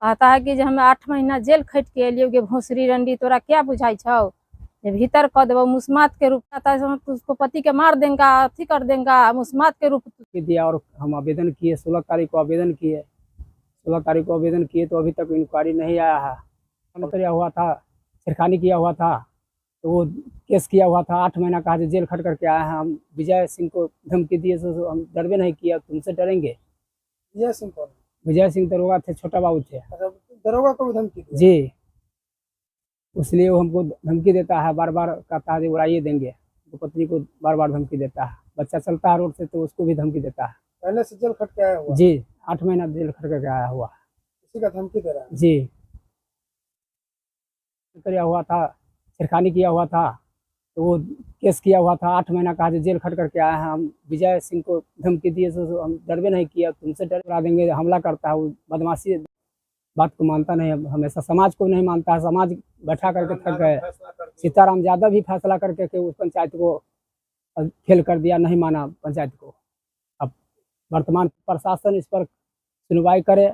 कहता है कि जे हमें 8 महीना जेल खट के एलियो गे भोसरी रंडी, तोरा क्या बुझाई छौ, जे भीतर कह देबो मुस्मात के रूप में, तो उसको पति के मार देगा, अथी कर देगा, मुस्मात के रूप दिया। और हम आवेदन किए, 16 तारीख को आवेदन किए, 16 तारीख को आवेदन किए तो अभी तक इंक्वायरी नहीं आया है। किया हुआ था, छेड़खानी किया हुआ था, तो वो केस किया हुआ था, 8 महीना कहा जेल खट करके आया है। हम विजय सिंह को धमकी दिए तो हम डरबे नहीं किया, तुमसे डरेंगे। विजय सिंह कौन? विजय सिंह दरोगा थे, छोटा बाबू थे। अच्छा, दरोगा को भी धमकी दी? जी, इसलिए वो हमको धमकी देता है, बार बार कहता है उड़ाइए देंगे, तो पत्नी को बार बार धमकी देता है। बच्चा चलता है रोड से तो उसको भी धमकी देता है। पहले से जेल खट के आया हुआ? जी, 8 महीना जेल खट करके आया हुआ। इसी का धमकी दे रहा है? जी, किया हुआ था, छेड़खानी किया हुआ था, तो वो केस किया हुआ था, 8 महीना कहा जेल खट करके आया है। हम विजय सिंह को धमकी दिए तो हम डरबे नहीं किया, तुमसे डरा देंगे, हमला करता है। वो बदमाशी बात को मानता नहीं, हमेशा समाज को नहीं मानता है। समाज बैठा करके थक गए। सीताराम यादव भी फैसला करके के उस पंचायत को फेल कर दिया, नहीं माना पंचायत को। अब वर्तमान प्रशासन इस पर सुनवाई करे,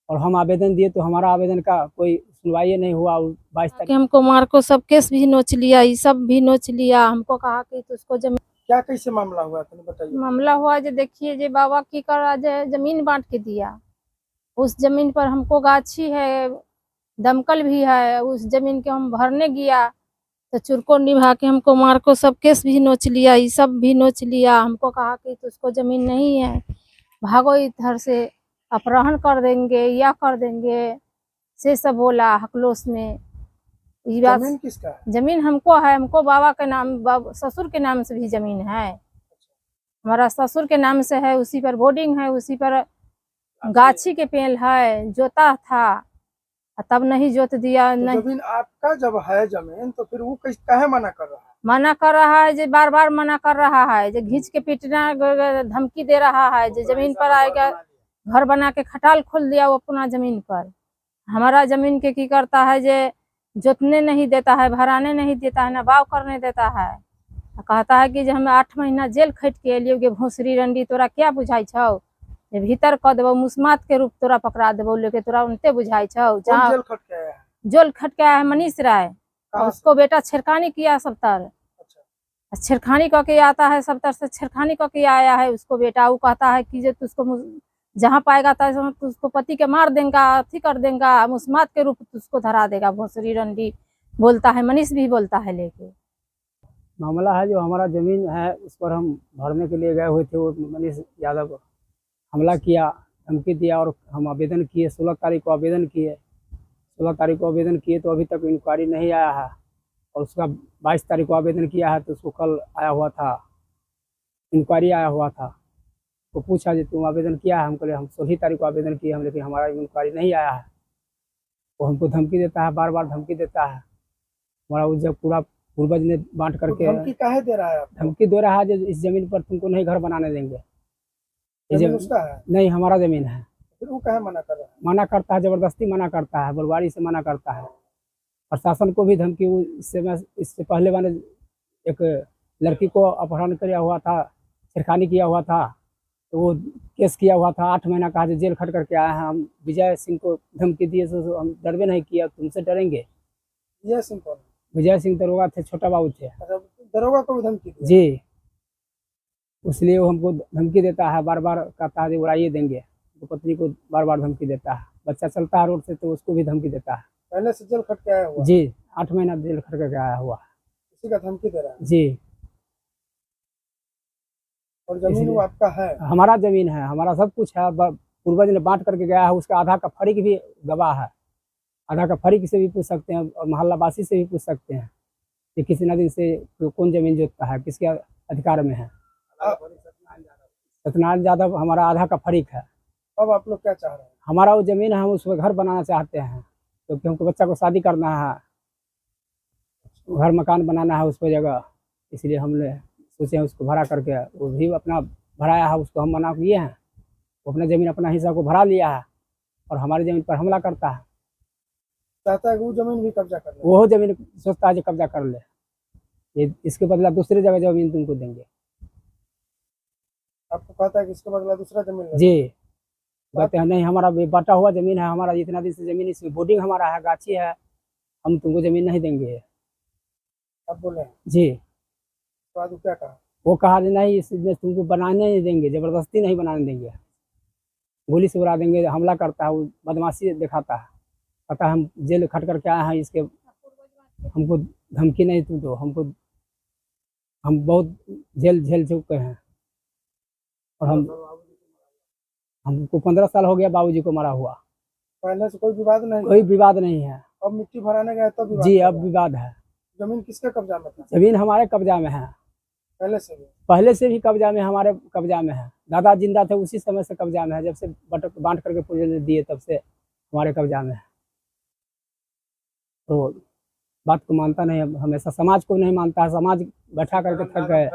और हम आवेदन दिए तो हमारा आवेदन का कोई सुनवाई नहीं हुआ। 22 तारीख हमको मार को सब केस भी नोच लिया, ये सब भी नोच लिया। हमको कहा कि तो उसको जमीन, क्या कैसे मामला हुआ तुम बताइए? मामला हुआ जो देखिए, जे बाबा की करा जमीन बांट के दिया, उस जमीन पर हमको गाछी है, दमकल भी है, उस जमीन के हम भरने गया तो चुरको निभा के हमको मार को सब केस भी नोच लिया, ये सब भी नोच लिया। हमको कहा कि तो उसको जमीन नहीं है, भागो इधर से, अपहरण कर देंगे या कर देंगे, से सब बोला हकलोस में। ये बात जमीन किसका है? जमीन हमको है, हमको बाबा के नाम, ससुर के नाम से भी जमीन है, हमारा ससुर के नाम से है, उसी पर बोर्डिंग है, उसी पर गाछी के पेड़ है, जोता था तब नहीं जोत दिया। तो नहीं, जमीन आपका जब है जमीन, तो फिर वो काहे मना कर रहा है? मना कर रहा है, जो बार बार मना कर रहा है, जो घींच के पीटना धमकी दे रहा है, जो जमीन पर आएगा घर बना के खटाल खोल दिया वो अपना जमीन पर। हमारा जमीन के की करता है, जे जोतने नहीं देता है, भराने नहीं देता है, ना बाव करने देता है। कहता है कि जे हमें 8 महीना जेल खट के एलियो गे भोसरी रंडी, तोरा क्या बुझाई छौ, जे भीतर कह देबो मुस्मात के रूप तोरा पकड़ा देबो, लेके तोरा उनते बुझाई छौ। कौन जेल खट के आया है? जेल खट के आया है मनीष राय, और उसको बेटा छेड़खानी किया सब तर। अच्छा, छेड़खानी करके आता है, सब तरह से छेड़खानी करके आया है उसको बेटा। वो कहता है कि जो तुझको जहाँ पाएगा तो उसको पति के मार देगा, अथी कर देगा, मुस्मात के रूप उसको धरा देगा, भोसरी रंडी बोलता है, मनीष भी बोलता है। लेके मामला है, जो हमारा जमीन है उस पर हम भरने के लिए गए हुए थे, वो मनीष यादव हमला किया, धमकी दिया, और हम आवेदन किए, 16 तारीख को आवेदन किए, 16 तारीख को आवेदन किए तो अभी तक इंक्वायरी नहीं आया है। और उसका 22 तारीख को आवेदन किया है, तो उसको कल आया हुआ था, इंक्वायरी आया हुआ था। तो पूछा जी तुम आवेदन किया है? हम कहले हम 16 तारीख को आवेदन किए हम, लेकिन हमारा इंक्वायरी नहीं आया है। वो हमको धमकी देता है, बार बार धमकी देता है। हमारा वो जब पूरा पूर्वज ने बांट करके धमकी काहे दे रहा है आपको? धमकी दे रहा है, जो इस जमीन पर तुमको नहीं घर बनाने देंगे। जमीन उसका है? नहीं, हमारा जमीन है। फिर वो काहे मना कर रहा है? मना करता है, जबरदस्ती मना करता है, बलवारी से मना करता है। प्रशासन को भी धमकी, इससे पहले मैंने एक लड़की को अपहरण किया हुआ था, छेड़खानी किया हुआ था, तो वो केस किया हुआ था, 8 महीना कहा जेल खट करके आया है। हम विजय सिंह को धमकी दिए तो हम डरबे नहीं किया, तुमसे डरेंगे। विजय सिंह कौन? विजय सिंह दरोगा थे, छोटा बाबू थे। अच्छा, दरोगा को भी धमकी दी? जी, इसलिए वो हमको धमकी देता है, बार बार कहता है उड़ाइए देंगे, तो पत्नी को बार बार धमकी देता है। बच्चा चलता है रोड से तो उसको भी धमकी देता है। पहले से जेल खट के आया हुआ? जी, 8 महीना जेल खट करके आया हुआ। इसी का धमकी दे रहा है? जी, और जमीन वो आपका है? हमारा जमीन है, हमारा सब कुछ है, पूर्वज ने बांट करके गया है। उसका आधा का फरीक भी गवाह है, आधा का फरीक से भी पूछ सकते हैं, और मोहल्लावासी से भी पूछ सकते हैं कि किसी न दिन से कौन जमीन जोतता है, किसके अधिकार में है। सत्यनारायण यादव हमारा आधा का फरीक है। अब आप लोग क्या चाह रहे हैं? हमारा वो जमीन है, हम उस पर घर बनाना चाहते हैं, क्योंकि हमको बच्चा को शादी करना है, घर मकान बनाना है उस पर जगह, इसलिए हमने सोचे हैं उसको भरा करके। वो भी अपना भराया है, उसको हम मना किए हैं, वो अपना ज़मीन अपना हिस्सा को भरा लिया है, और हमारी ज़मीन पर हमला करता है। चाहता है कि वो जमीन भी कब्जा कर ले? वो जमीन सोचता है जो कब्जा कर ले, ये इसके बदला दूसरी जगह जमीन तुमको देंगे। आपको कहता है कि इसके बदला दूसरा जमीन ले? जी, कहते हैं नहीं हमारा बटा हुआ जमीन है, हमारा इतना दिन से जमीन, इसमें बोर्डिंग हमारा है, गाछी है, हम तुमको जमीन नहीं देंगे। अब बोले हैं, जी, तो आज वो क्या कहा? वो कहा कि नहीं इसमें तुमको बनाने नहीं देंगे, जबरदस्ती नहीं बनाने देंगे, गोली से उड़ा देंगे। हमला करता है, वो बदमाशी दिखाता है, कहता है हम जेल खट करके आए हैं, इसके हमको धमकी नहीं तू दो, हम बहुत जेल झेल चुके हैं। और हमको 15 साल हो गया बाबूजी को मरा हुआ। पहले से कोई विवाद नहीं? कोई विवाद नहीं है। अब मिट्टी भराने गए तब विवाद? जी, चल अब रहा है। विवाद है। जमीन किसके कब्जा में था? जमीन हमारे कब्जा में है, पहले से भी? पहले से भी कब्जा में, हमारे कब्जा में है। दादा जिंदा थे उसी समय से कब्जा में है, जब से बांट करके पूरे दिए तब से हमारे कब्जा में है। तो बात को मानता नहीं है, हमेशा समाज को नहीं मानता है, समाज बैठा करके थक गए।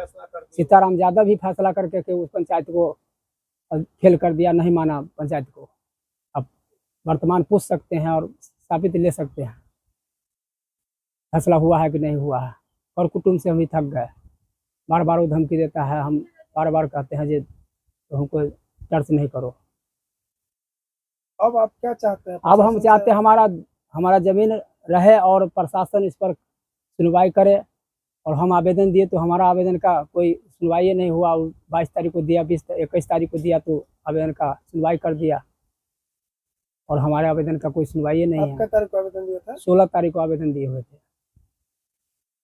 सीताराम यादव भी फैसला करके के उस पंचायत को फेल कर दिया, नहीं माना पंचायत को। अब वर्तमान पूछ सकते हैं और साबित ले सकते हैं फैसला हुआ है कि नहीं हुआ है। और कुटुंब से हम ही थक गए, बार बार वो धमकी देता है, हम बार बार कहते हैं जी तो हमको चर्च नहीं करो। अब आप क्या चाहते हैं? अब हम प्रशासन चाहते से- हैं हमारा जमीन रहे और प्रशासन इस पर सुनवाई करे। और हम आवेदन दिए तो हमारा आवेदन का कोई सुनवाई नहीं हुआ। 22 तारीख को दिया, 21 तारीख को दिया तो आवेदन का सुनवाई कर दिया, और हमारे आवेदन का कोई सुनवाई नहीं आप है। क्या तारीख को आवेदन दिया था? 16 तारीख को आवेदन दिए हुए थे।